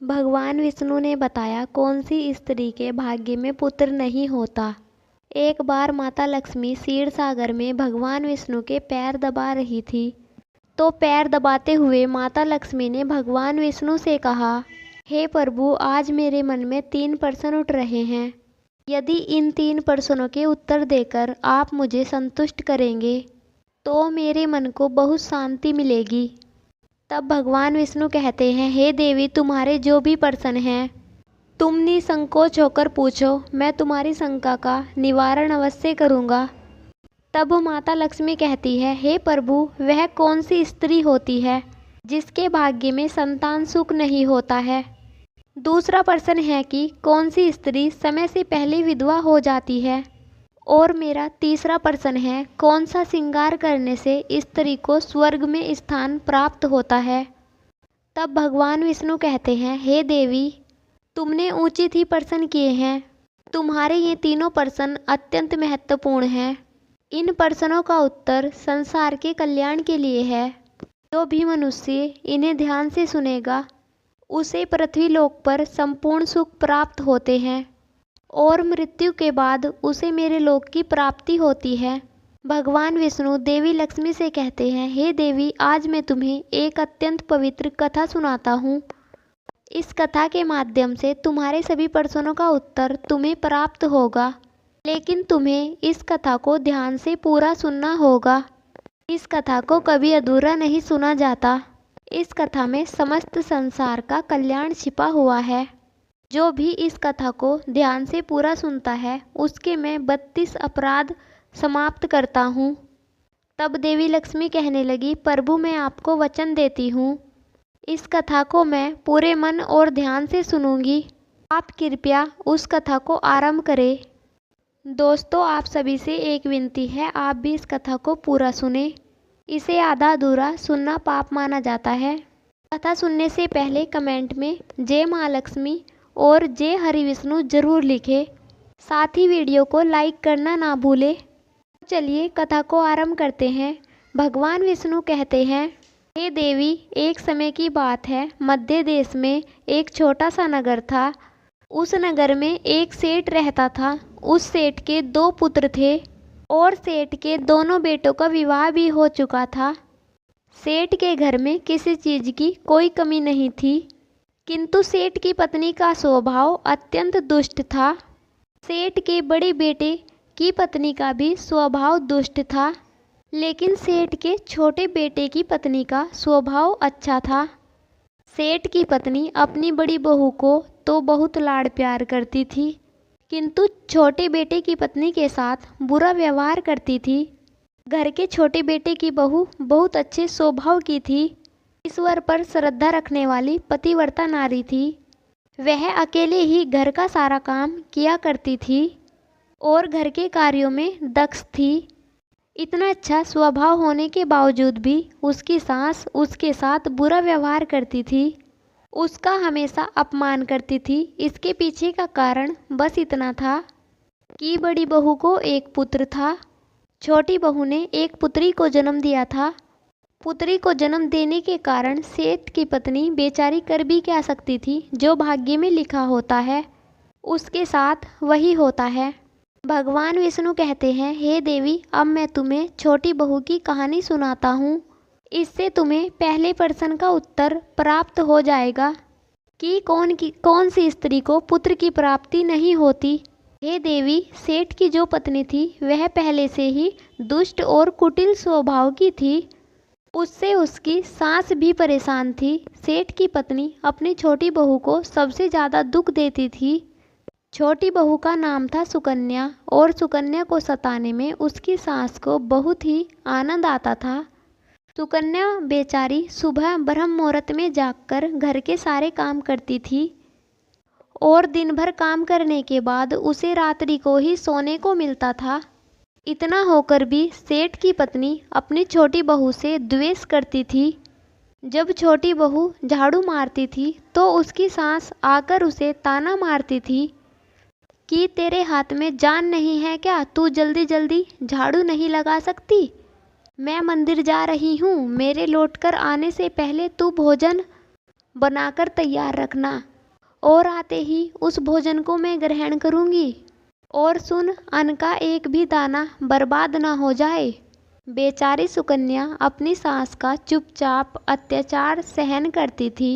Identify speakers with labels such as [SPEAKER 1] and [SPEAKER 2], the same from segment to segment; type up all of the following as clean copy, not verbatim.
[SPEAKER 1] भगवान विष्णु ने बताया कौन सी स्त्री के भाग्य में पुत्र नहीं होता। एक बार माता लक्ष्मी क्षीर सागर में भगवान विष्णु के पैर दबा रही थी, तो पैर दबाते हुए माता लक्ष्मी ने भगवान विष्णु से कहा, हे प्रभु, आज मेरे मन में 3 प्रश्न उठ रहे हैं। यदि इन 3 प्रश्नों के उत्तर देकर आप मुझे संतुष्ट करेंगे तो मेरे मन को बहुत शांति मिलेगी। तब भगवान विष्णु कहते हैं, हे देवी, तुम्हारे जो भी प्रश्न हैं तुम निसंकोच होकर पूछो, मैं तुम्हारी शंका का निवारण अवश्य करूँगा। तब माता लक्ष्मी कहती है, हे प्रभु, वह कौन सी स्त्री होती है जिसके भाग्य में संतान सुख नहीं होता है। दूसरा प्रश्न है कि कौन सी स्त्री समय से पहले विधवा हो जाती है। और मेरा तीसरा प्रश्न है, कौन सा श्रृंगार करने से स्त्री को स्वर्ग में स्थान प्राप्त होता है। तब भगवान विष्णु कहते हैं, हे देवी, तुमने उचित ही प्रश्न किए हैं। तुम्हारे ये तीनों प्रश्न अत्यंत महत्वपूर्ण हैं। इन प्रश्नों का उत्तर संसार के कल्याण के लिए है। जो भी मनुष्य इन्हें ध्यान से सुनेगा उसे पृथ्वी लोक पर संपूर्ण सुख प्राप्त होते हैं और मृत्यु के बाद उसे मेरे लोक की प्राप्ति होती है। भगवान विष्णु देवी लक्ष्मी से कहते हैं, हे देवी, आज मैं तुम्हें एक अत्यंत पवित्र कथा सुनाता हूँ। इस कथा के माध्यम से तुम्हारे सभी प्रश्नों का उत्तर तुम्हें प्राप्त होगा, लेकिन तुम्हें इस कथा को ध्यान से पूरा सुनना होगा। इस कथा को कभी अधूरा नहीं सुना जाता। इस कथा में समस्त संसार का कल्याण छिपा हुआ है। जो भी इस कथा को ध्यान से पूरा सुनता है उसके मैं 32 अपराध समाप्त करता हूँ। तब देवी लक्ष्मी कहने लगी, प्रभु, मैं आपको वचन देती हूँ, इस कथा को मैं पूरे मन और ध्यान से सुनूंगी। आप कृपया उस कथा को आरंभ करें। दोस्तों, आप सभी से एक विनती है, आप भी इस कथा को पूरा सुने। इसे आधा अधूरा सुनना पाप माना जाता है। कथा सुनने से पहले कमेंट में जय माँ लक्ष्मी और जय हरि विष्णु जरूर लिखें। साथ ही वीडियो को लाइक करना ना भूलें। चलिए कथा को आरंभ करते हैं। भगवान विष्णु कहते हैं, हे देवी, एक समय की बात है, मध्य देश में एक छोटा सा नगर था। उस नगर में एक सेठ रहता था। उस सेठ के 2 पुत्र थे और सेठ के दोनों बेटों का विवाह भी हो चुका था। सेठ के घर में किसी चीज़ की कोई कमी नहीं थी, किंतु सेठ की पत्नी का स्वभाव अत्यंत दुष्ट था। सेठ के बड़े बेटे की पत्नी का भी स्वभाव दुष्ट था, लेकिन सेठ के छोटे बेटे की पत्नी का स्वभाव अच्छा था। सेठ की पत्नी अपनी बड़ी बहू को तो बहुत लाड़ प्यार करती थी, किंतु छोटे बेटे की पत्नी के साथ बुरा व्यवहार करती थी। घर के छोटे बेटे की बहू बहुत अच्छे स्वभाव की थी। ईश्वर पर श्रद्धा रखने वाली पतिव्रता नारी थी। वह अकेले ही घर का सारा काम किया करती थी और घर के कार्यों में दक्ष थी। इतना अच्छा स्वभाव होने के बावजूद भी उसकी सास उसके साथ बुरा व्यवहार करती थी, उसका हमेशा अपमान करती थी। इसके पीछे का कारण बस इतना था कि बड़ी बहू को एक पुत्र था, छोटी बहू ने एक पुत्री को जन्म दिया था। पुत्री को जन्म देने के कारण सेठ की पत्नी बेचारी कर भी क्या सकती थी। जो भाग्य में लिखा होता है उसके साथ वही होता है। भगवान विष्णु कहते हैं, हे देवी, अब मैं तुम्हें छोटी बहू की कहानी सुनाता हूँ। इससे तुम्हें पहले प्रश्न का उत्तर प्राप्त हो जाएगा कि कौन सी स्त्री को पुत्र की प्राप्ति नहीं होती। हे देवी, सेठ की जो पत्नी थी वह पहले से ही दुष्ट और कुटिल स्वभाव की थी। उससे उसकी सास भी परेशान थी। सेठ की पत्नी अपनी छोटी बहू को सबसे ज़्यादा दुख देती थी। छोटी बहू का नाम था सुकन्या और सुकन्या को सताने में उसकी सास को बहुत ही आनंद आता था। सुकन्या बेचारी सुबह ब्रह्म मुहूर्त में जागकर घर के सारे काम करती थी और दिन भर काम करने के बाद उसे रात्रि को ही सोने को मिलता था। इतना होकर भी सेठ की पत्नी अपनी छोटी बहू से द्वेष करती थी। जब छोटी बहू झाड़ू मारती थी तो उसकी सास आकर उसे ताना मारती थी कि तेरे हाथ में जान नहीं है क्या, तू जल्दी जल्दी झाड़ू नहीं लगा सकती। मैं मंदिर जा रही हूँ, मेरे लौटकर आने से पहले तू भोजन बनाकर तैयार रखना, और आते ही उस भोजन को मैं ग्रहण करूँगी। और सुन, अन्न का एक भी दाना बर्बाद ना हो जाए। बेचारी सुकन्या अपनी सास का चुपचाप अत्याचार सहन करती थी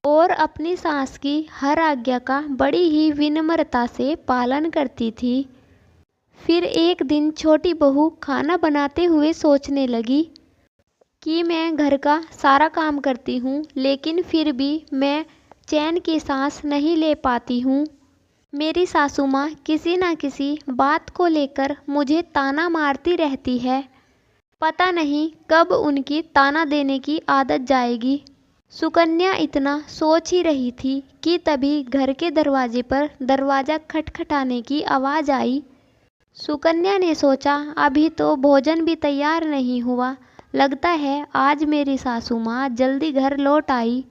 [SPEAKER 1] और अपनी सास की हर आज्ञा का बड़ी ही विनम्रता से पालन करती थी। फिर एक दिन छोटी बहू खाना बनाते हुए सोचने लगी कि मैं घर का सारा काम करती हूँ, लेकिन फिर भी मैं चैन की सांस नहीं ले पाती हूँ। मेरी सासू माँ किसी न किसी बात को लेकर मुझे ताना मारती रहती है। पता नहीं कब उनकी ताना देने की आदत जाएगी। सुकन्या इतना सोच ही रही थी कि तभी घर के दरवाजे पर दरवाज़ा खटखटाने की आवाज़ आई। सुकन्या ने सोचा, अभी तो भोजन भी तैयार नहीं हुआ, लगता है आज मेरी सासू माँ जल्दी घर लौट आई,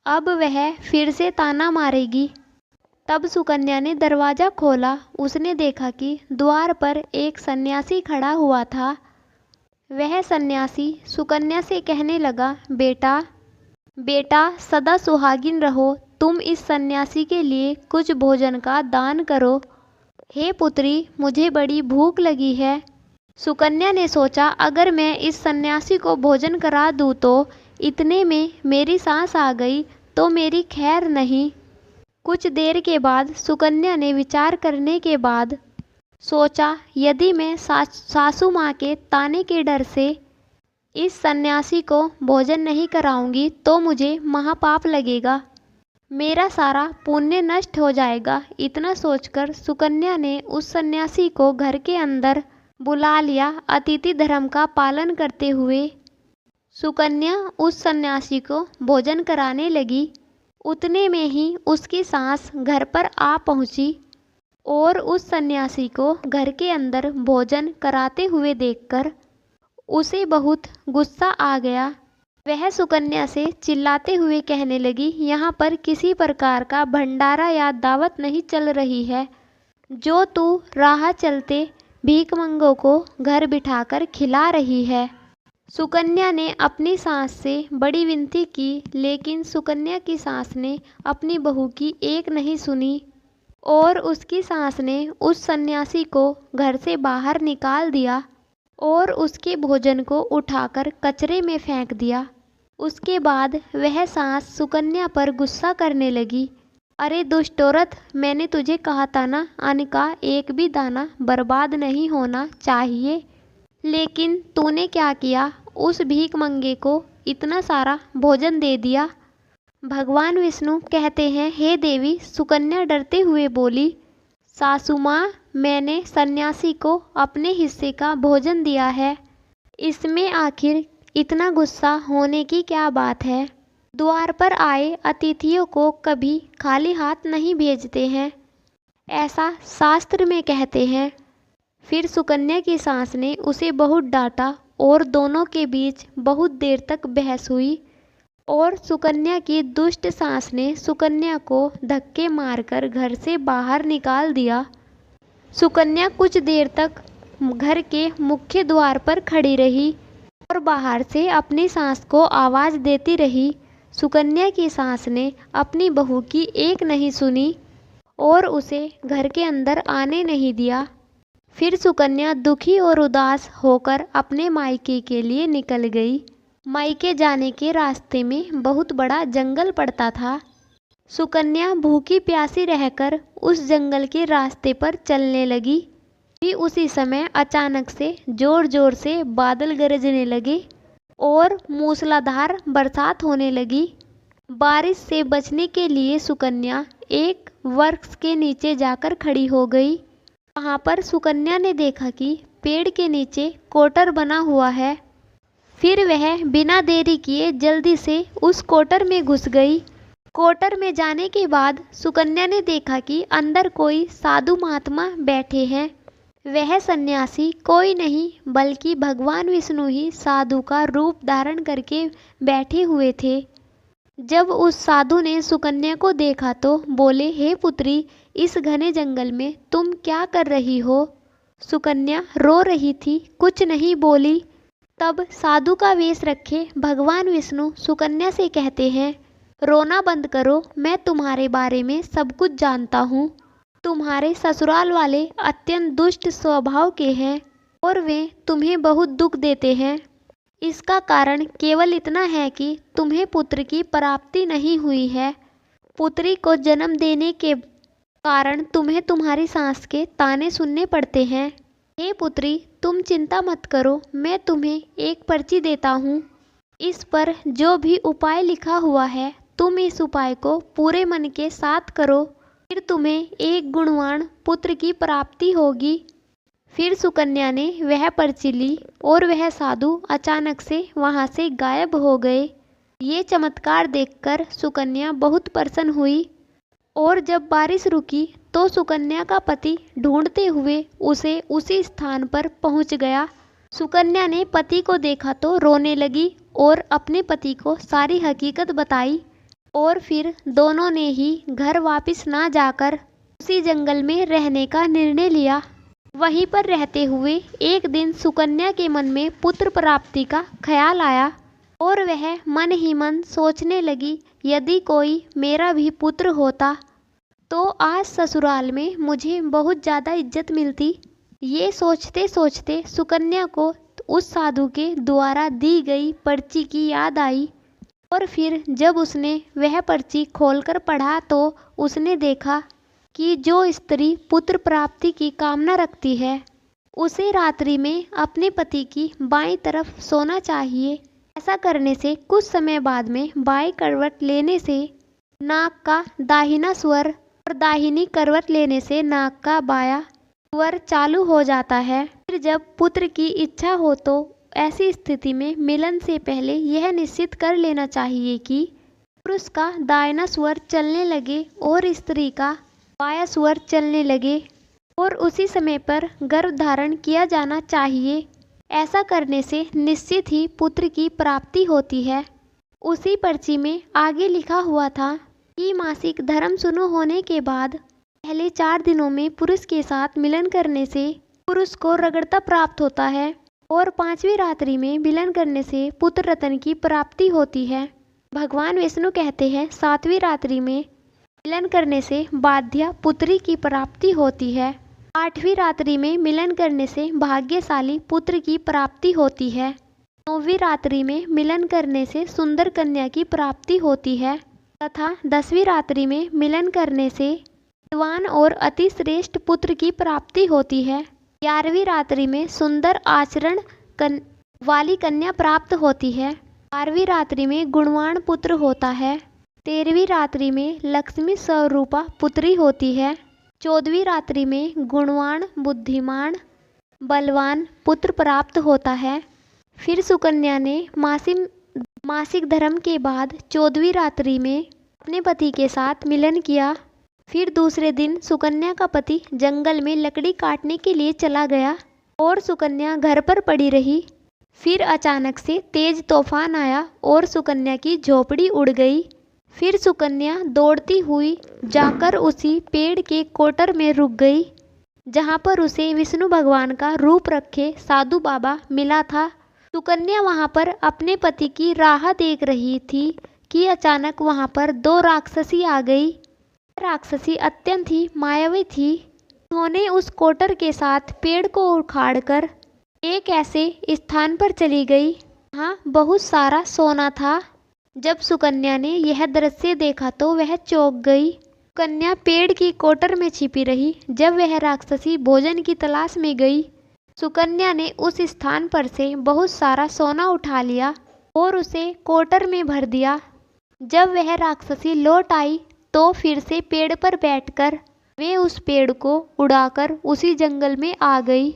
[SPEAKER 1] अब वह फिर से ताना मारेगी। तब सुकन्या ने दरवाज़ा खोला। उसने देखा कि द्वार पर एक सन्यासी खड़ा हुआ था। वह सन्यासी सुकन्या से कहने लगा, बेटा बेटा सदा सुहागिन रहो, तुम इस सन्यासी के लिए कुछ भोजन का दान करो। हे पुत्री, मुझे बड़ी भूख लगी है। सुकन्या ने सोचा, अगर मैं इस सन्यासी को भोजन करा दूँ तो इतने में मेरी सांस आ गई तो मेरी खैर नहीं। कुछ देर के बाद सुकन्या ने विचार करने के बाद सोचा, यदि मैं सासू माँ के ताने के डर से इस सन्यासी को भोजन नहीं कराऊंगी तो मुझे महापाप लगेगा, मेरा सारा पुण्य नष्ट हो जाएगा। इतना सोचकर सुकन्या ने उस सन्यासी को घर के अंदर बुला लिया। अतिथि धर्म का पालन करते हुए सुकन्या उस सन्यासी को भोजन कराने लगी। उतने में ही उसकी सास घर पर आ पहुंची और उस सन्यासी को घर के अंदर भोजन कराते हुए देखकर उसे बहुत गुस्सा आ गया। वह सुकन्या से चिल्लाते हुए कहने लगी, यहाँ पर किसी प्रकार का भंडारा या दावत नहीं चल रही है, जो तू राह चलते भीखमंगों को घर बिठाकर खिला रही है। सुकन्या ने अपनी सास से बड़ी विनती की, लेकिन सुकन्या की सास ने अपनी बहू की एक नहीं सुनी और उसकी सास ने उस सन्यासी को घर से बाहर निकाल दिया और उसके भोजन को उठाकर कचरे में फेंक दिया। उसके बाद वह सास सुकन्या पर गुस्सा करने लगी, अरे दुष्ट औरत, मैंने तुझे कहा था ना, अन्न का एक भी दाना बर्बाद नहीं होना चाहिए, लेकिन तूने क्या किया, उस भीख मंगे को इतना सारा भोजन दे दिया। भगवान विष्णु कहते हैं, हे देवी। सुकन्या डरते हुए बोली, सासू माँ, मैंने सन्यासी को अपने हिस्से का भोजन दिया है, इसमें आखिर इतना गुस्सा होने की क्या बात है। द्वार पर आए अतिथियों को कभी खाली हाथ नहीं भेजते हैं, ऐसा शास्त्र में कहते हैं। फिर सुकन्या की सास ने उसे बहुत डांटा और दोनों के बीच बहुत देर तक बहस हुई और सुकन्या की दुष्ट सास ने सुकन्या को धक्के मारकर घर से बाहर निकाल दिया। सुकन्या कुछ देर तक घर के मुख्य द्वार पर खड़ी रही और बाहर से अपनी सास को आवाज़ देती रही। सुकन्या की सास ने अपनी बहू की एक नहीं सुनी और उसे घर के अंदर आने नहीं दिया। फिर सुकन्या दुखी और उदास होकर अपने मायके के लिए निकल गई। मायके जाने के रास्ते में बहुत बड़ा जंगल पड़ता था। सुकन्या भूखी प्यासी रहकर उस जंगल के रास्ते पर चलने लगी। भी उसी समय अचानक से जोर जोर से बादल गरजने लगे और मूसलाधार बरसात होने लगी। बारिश से बचने के लिए सुकन्या एक वृक्ष के नीचे जाकर खड़ी हो गई। वहाँ पर सुकन्या ने देखा कि पेड़ के नीचे कोटर बना हुआ है। फिर वह बिना देरी किए जल्दी से उस कोटर में घुस गई। कोटर में जाने के बाद सुकन्या ने देखा कि अंदर कोई साधु महात्मा बैठे हैं। वह सन्यासी कोई नहीं बल्कि भगवान विष्णु ही साधु का रूप धारण करके बैठे हुए थे। जब उस साधु ने सुकन्या को देखा तो बोले, हे पुत्री, इस घने जंगल में तुम क्या कर रही हो? सुकन्या रो रही थी, कुछ नहीं बोली। तब साधु का वेश रखे भगवान विष्णु सुकन्या से कहते हैं, रोना बंद करो, मैं तुम्हारे बारे में सब कुछ जानता हूँ। तुम्हारे ससुराल वाले अत्यंत दुष्ट स्वभाव के हैं और वे तुम्हें बहुत दुख देते हैं। इसका कारण केवल इतना है कि तुम्हें पुत्र की प्राप्ति नहीं हुई है। पुत्री को जन्म देने के कारण तुम्हें तुम्हारी सास के ताने सुनने पड़ते हैं। हे पुत्री, तुम चिंता मत करो, मैं तुम्हें एक पर्ची देता हूँ। इस पर जो भी उपाय लिखा हुआ है, तुम इस उपाय को पूरे मन के साथ करो, फिर तुम्हें एक गुणवान पुत्र की प्राप्ति होगी। फिर सुकन्या ने वह पर्ची ली और वह साधु अचानक से वहाँ से गायब हो गए। ये चमत्कार देखकर सुकन्या बहुत प्रसन्न हुई और जब बारिश रुकी तो सुकन्या का पति ढूंढते हुए उसे उसी स्थान पर पहुंच गया। सुकन्या ने पति को देखा तो रोने लगी और अपने पति को सारी हकीकत बताई और फिर दोनों ने ही घर वापस ना जाकर उसी जंगल में रहने का निर्णय लिया। वहीं पर रहते हुए एक दिन सुकन्या के मन में पुत्र प्राप्ति का ख्याल आया और वह मन ही मन सोचने लगी, यदि कोई मेरा भी पुत्र होता तो आज ससुराल में मुझे बहुत ज़्यादा इज्जत मिलती। ये सोचते सोचते सुकन्या को उस साधु के द्वारा दी गई पर्ची की याद आई और फिर जब उसने वह पर्ची खोलकर पढ़ा तो उसने देखा कि जो स्त्री पुत्र प्राप्ति की कामना रखती है उसे रात्रि में अपने पति की बाईं तरफ सोना चाहिए। ऐसा करने से कुछ समय बाद में बाईं करवट लेने से नाक का दाहिना स्वर और दाहिनी करवट लेने से नाक का बायां स्वर चालू हो जाता है। फिर जब पुत्र की इच्छा हो तो ऐसी स्थिति में मिलन से पहले यह निश्चित कर लेना चाहिए कि पुरुष का दाहिना स्वर चलने लगे और स्त्री का बायां स्वर चलने लगे और उसी समय पर गर्भ धारण किया जाना चाहिए। ऐसा करने से निश्चित ही पुत्र की प्राप्ति होती है। उसी पर्ची में आगे लिखा हुआ था कि मासिक धर्म शुरू होने के बाद पहले 4 दिनों में पुरुष के साथ मिलन करने से पुरुष को रगड़ता प्राप्त होता है और 5वीं रात्रि में मिलन करने से पुत्र रत्न की प्राप्ति होती है। भगवान विष्णु कहते हैं 7वीं रात्रि में मिलन करने से बाध्या पुत्री की प्राप्ति होती है। 8वीं रात्रि में मिलन करने से भाग्यशाली पुत्र की प्राप्ति होती है। 9वीं रात्रि में मिलन करने से सुंदर कन्या की प्राप्ति होती है तथा 10वीं रात्रि में मिलन करने से विद्वान और अति श्रेष्ठ पुत्र की प्राप्ति होती है। 11वीं रात्रि में सुंदर आचरण वाली कन्या प्राप्त होती है। 12वीं रात्रि में गुणवान पुत्र होता है। 13वीं रात्रि में लक्ष्मी स्वरूपा पुत्री होती है। 14वीं रात्रि में गुणवान बुद्धिमान बलवान पुत्र प्राप्त होता है। फिर सुकन्या ने मासिक धर्म के बाद 14वीं रात्रि में अपने पति के साथ मिलन किया। फिर दूसरे दिन सुकन्या का पति जंगल में लकड़ी काटने के लिए चला गया और सुकन्या घर पर पड़ी रही। फिर अचानक से तेज तूफान आया और सुकन्या की झोपड़ी उड़ गई। फिर सुकन्या दौड़ती हुई जाकर उसी पेड़ के कोटर में रुक गई जहाँ पर उसे विष्णु भगवान का रूप रखे साधु बाबा मिला था। सुकन्या वहाँ पर अपने पति की राह देख रही थी कि अचानक वहाँ पर 2 राक्षसी आ गई। राक्षसी अत्यंत ही मायावी थी। उन्होंने उस कोटर के साथ पेड़ को उखाड़कर एक ऐसे स्थान पर चली गई जहाँ बहुत सारा सोना था। जब सुकन्या ने यह दृश्य देखा तो वह चौंक गई। सुकन्या पेड़ की कोटर में छिपी रही। जब वह राक्षसी भोजन की तलाश में गई, सुकन्या ने उस स्थान पर से बहुत सारा सोना उठा लिया और उसे कोटर में भर दिया। जब वह राक्षसी लौट आई तो फिर से पेड़ पर बैठकर वे उस पेड़ को उड़ाकर उसी जंगल में आ गई।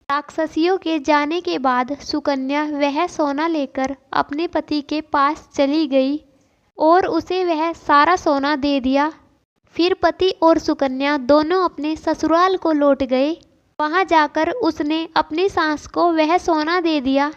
[SPEAKER 1] राक्षसियों के जाने के बाद सुकन्या वह सोना लेकर अपने पति के पास चली गई और उसे वह सारा सोना दे दिया। फिर पति और सुकन्या दोनों अपने ससुराल को लौट गए। वहां जाकर उसने अपनी सास को वह सोना दे दिया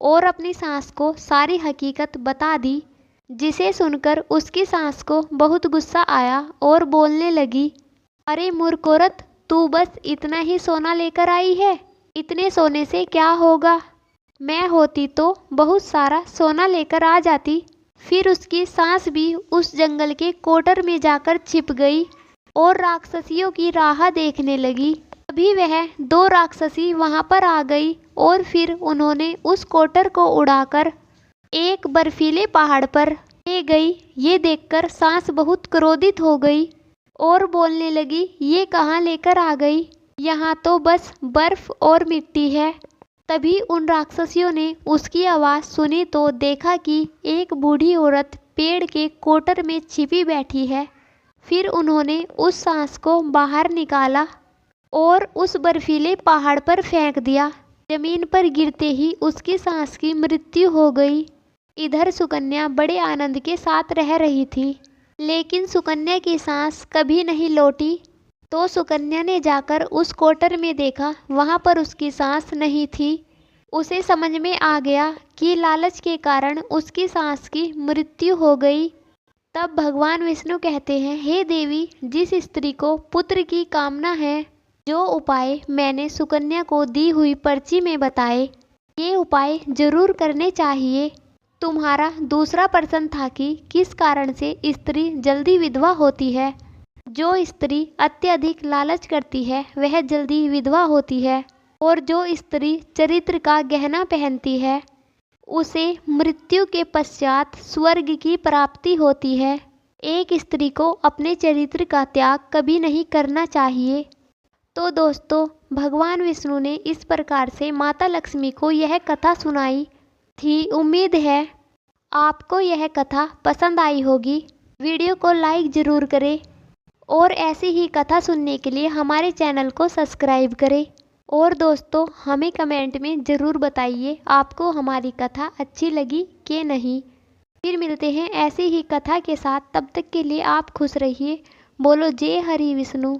[SPEAKER 1] और अपनी सास को सारी हकीकत बता दी, जिसे सुनकर उसकी सास को बहुत गुस्सा आया और बोलने लगी, अरे मूर्ख औरत, तू बस इतना ही सोना लेकर आई है? इतने सोने से क्या होगा? मैं होती तो बहुत सारा सोना लेकर आ जाती। फिर उसकी सांस भी उस जंगल के कोटर में जाकर छिप गई और राक्षसियों की राह देखने लगी। तभी वह दो राक्षसी वहां पर आ गई और फिर उन्होंने उस कोटर को उड़ाकर एक बर्फीले पहाड़ पर ले गई। ये देखकर सांस बहुत क्रोधित हो गई और बोलने लगी, ये कहाँ लेकर आ गई, यहाँ तो बस बर्फ और मिट्टी है। तभी उन राक्षसियों ने उसकी आवाज़ सुनी तो देखा कि एक बूढ़ी औरत पेड़ के कोटर में छिपी बैठी है। फिर उन्होंने उस सांस को बाहर निकाला और उस बर्फीले पहाड़ पर फेंक दिया। जमीन पर गिरते ही उसकी सांस की मृत्यु हो गई। इधर सुकन्या बड़े आनंद के साथ रह रही थी, लेकिन सुकन्या की सांस कभी नहीं लौटी। तो सुकन्या ने जाकर उस कोटर में देखा, वहाँ पर उसकी सांस नहीं थी। उसे समझ में आ गया कि लालच के कारण उसकी सांस की मृत्यु हो गई। तब भगवान विष्णु कहते हैं, हे देवी, जिस स्त्री को पुत्र की कामना है, जो उपाय मैंने सुकन्या को दी हुई पर्ची में बताए, ये उपाय जरूर करने चाहिए। तुम्हारा दूसरा प्रश्न था कि किस कारण से स्त्री जल्दी विधवा होती है। जो स्त्री अत्यधिक लालच करती है वह जल्दी विधवा होती है, और जो स्त्री चरित्र का गहना पहनती है उसे मृत्यु के पश्चात स्वर्ग की प्राप्ति होती है। एक स्त्री को अपने चरित्र का त्याग कभी नहीं करना चाहिए। तो दोस्तों, भगवान विष्णु ने इस प्रकार से माता लक्ष्मी को यह कथा सुनाई थी। उम्मीद है आपको यह कथा पसंद आई होगी। वीडियो को लाइक ज़रूर करें और ऐसी ही कथा सुनने के लिए हमारे चैनल को सब्सक्राइब करें। और दोस्तों, हमें कमेंट में ज़रूर बताइए आपको हमारी कथा अच्छी लगी कि नहीं। फिर मिलते हैं ऐसी ही कथा के साथ। तब तक के लिए आप खुश रहिए। बोलो जय हरि विष्णु।